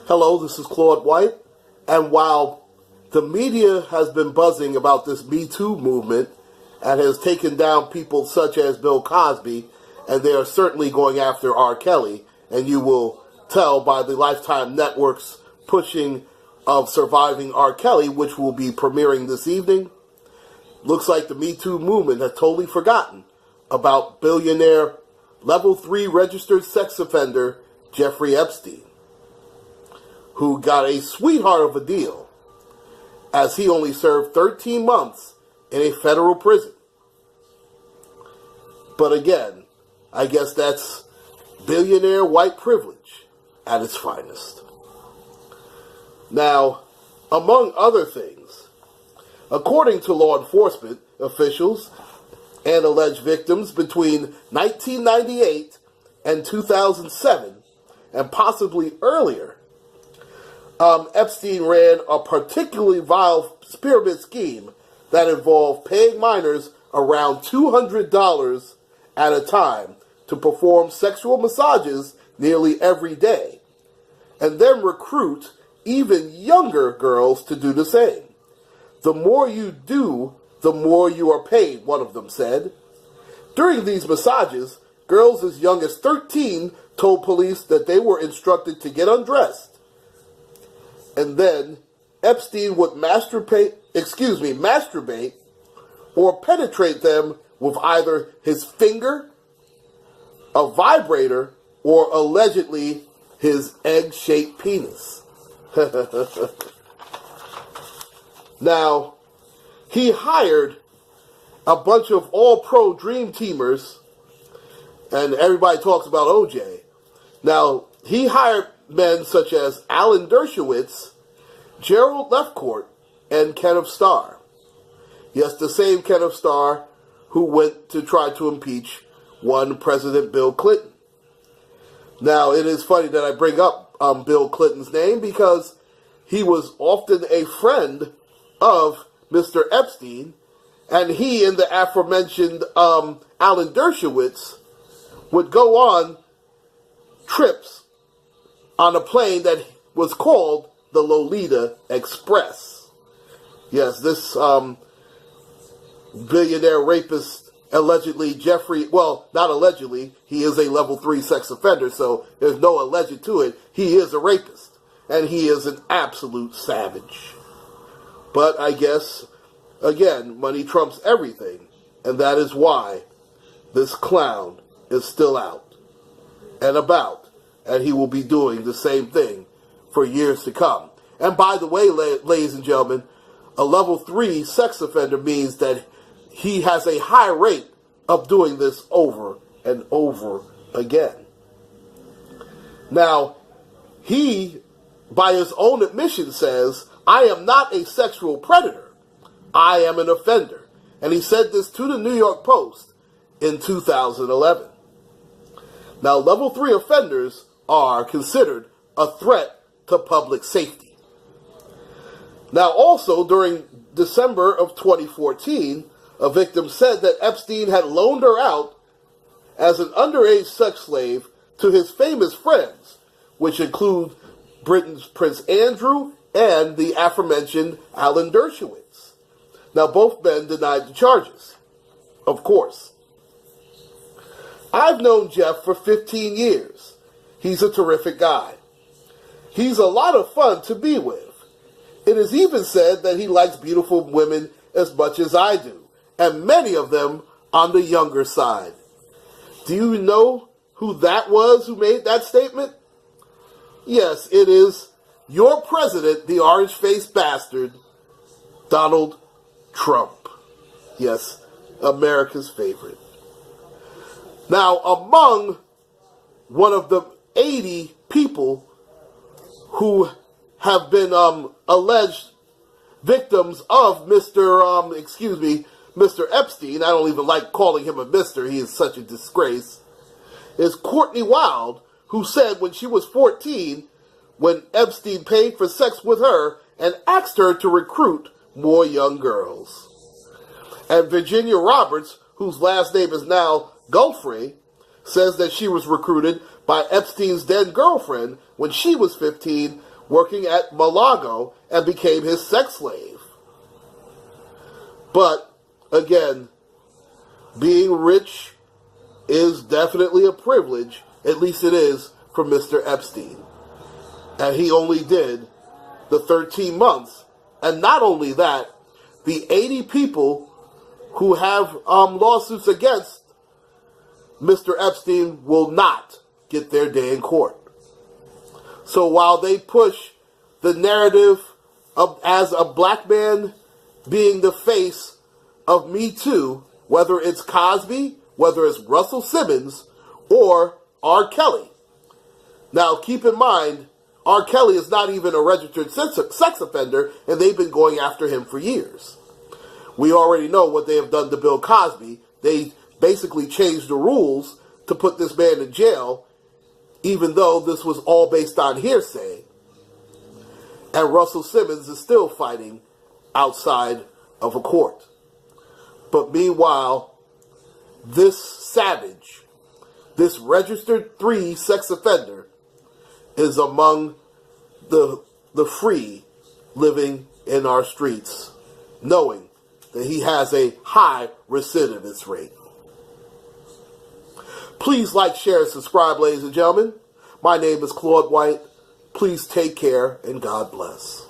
Hello, this is Claude White, and while the media has been buzzing about this Me Too movement and has taken down people such as Bill Cosby, and they are certainly going after R. Kelly, and you will tell by the Lifetime Network's pushing of Surviving R. Kelly, which will be premiering this evening, looks like the Me Too movement has totally forgotten about billionaire level 3 registered sex offender Jeffrey Epstein, who got a sweetheart of a deal as he only served 13 months in a federal prison. But again, I guess that's billionaire white privilege at its finest. Now, among other things, according to law enforcement officials and alleged victims between 1998 and 2007, and possibly earlier, Epstein ran a particularly vile pyramid scheme that involved paying minors around $200 at a time to perform sexual massages nearly every day, and then recruit even younger girls to do the same. The more you do, the more you are paid, one of them said. During these massages, girls as young as 13 told police that they were instructed to get undressed, and then Epstein would masturbate or penetrate them with either his finger, a vibrator, or allegedly his egg-shaped penis. Now, he hired a bunch of all-pro dream teamers, and everybody talks about OJ. Now, he hired men such as Alan Dershowitz, Gerald Lefcourt, and Kenneth Starr. Yes, the same Kenneth Starr who went to try to impeach one President Bill Clinton. Now, it is funny that I bring up Bill Clinton's name because he was often a friend of Mr. Epstein, and he and the aforementioned Alan Dershowitz would go on trips on a plane that was called the Lolita Express. Yes, this billionaire rapist, allegedly not allegedly, he is a level 3 sex offender, so there's no alleged to it. He is a rapist, and he is an absolute savage. But I guess, again, money trumps everything, and that is why this clown is still out and about, and he will be doing the same thing for years to come. And by the way, ladies and gentlemen, a level 3 sex offender means that he has a high rate of doing this over and over again. Now, he, by his own admission, says, "I am not a sexual predator. I am an offender." And he said this to the New York Post in 2011. Now, level 3 offenders are considered a threat to public safety. Now, also, during December of 2014, a victim said that Epstein had loaned her out as an underage sex slave to his famous friends, which include Britain's Prince Andrew and the aforementioned Alan Dershowitz. Now, both men denied the charges, of course. I've known Jeff for 15 years. He's a terrific guy. He's a lot of fun to be with. It is even said that he likes beautiful women as much as I do, and many of them on the younger side. Do you know who that was who made that statement? Yes, it is your president, the orange-faced bastard, Donald Trump. Yes, America's favorite. Now, among one of the 80 people who have been alleged victims of Mr. Epstein, I don't even like calling him a Mr., he is such a disgrace, is Courtney Wild, who said when she was 14, when Epstein paid for sex with her and asked her to recruit more young girls. And Virginia Roberts, whose last name is now Gulfrey, says that she was recruited by Epstein's then girlfriend when she was 15 working at Malago and became his sex slave. But, again, being rich is definitely a privilege, at least it is for Mr. Epstein. And he only did the 13 months. And not only that, the 80 people who have lawsuits against Mr. Epstein will not get their day in court. So while they push the narrative of as a black man being the face of Me Too, whether it's Cosby, whether it's Russell Simmons, or R. Kelly. Now, keep in mind, R. Kelly is not even a registered sex offender, and they've been going after him for years. We already know what they have done to Bill Cosby. They basically changed the rules to put this man in jail, even though this was all based on hearsay. And Russell Simmons is still fighting outside of a court. But meanwhile, this savage, this registered 3 sex offender, is among the free living in our streets, knowing that he has a high recidivist rate. Please like, share, and subscribe, ladies and gentlemen. My name is Claude White. Please take care, and God bless.